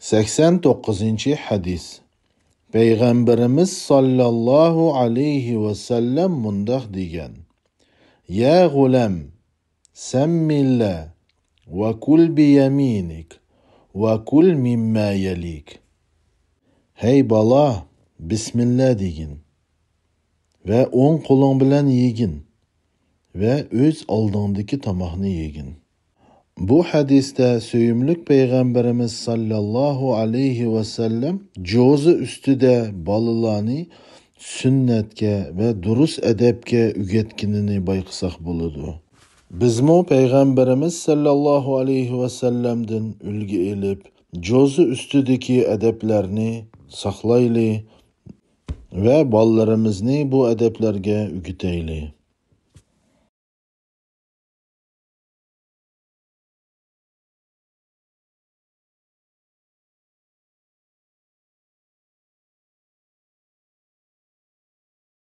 89. hadis. Peygamberimiz sallallahu aleyhi ve sellem mundaq degan: Ya g'ulam, sammillah ve kul biyaminik ve kul mimma yalik. Hey bala, bismillah degin ve o'ng qo'ling bilan yegin ve o'z oldingdagi tomoqni yegin. Bu hadisda söyümlük Peygamberimiz sallallahu aleyhi ve sellem jo'zi ustida bolalarni sunnatga ve durust adabga o'rgatganini bayqasak bo'ladi. Bizmo Peygamberimiz sallallahu aleyhi ve sellem'den ulgu elib, jo'zi ustidagi adablarni saqlayli ve bolalarimizni bu adablarga o'rgatayli.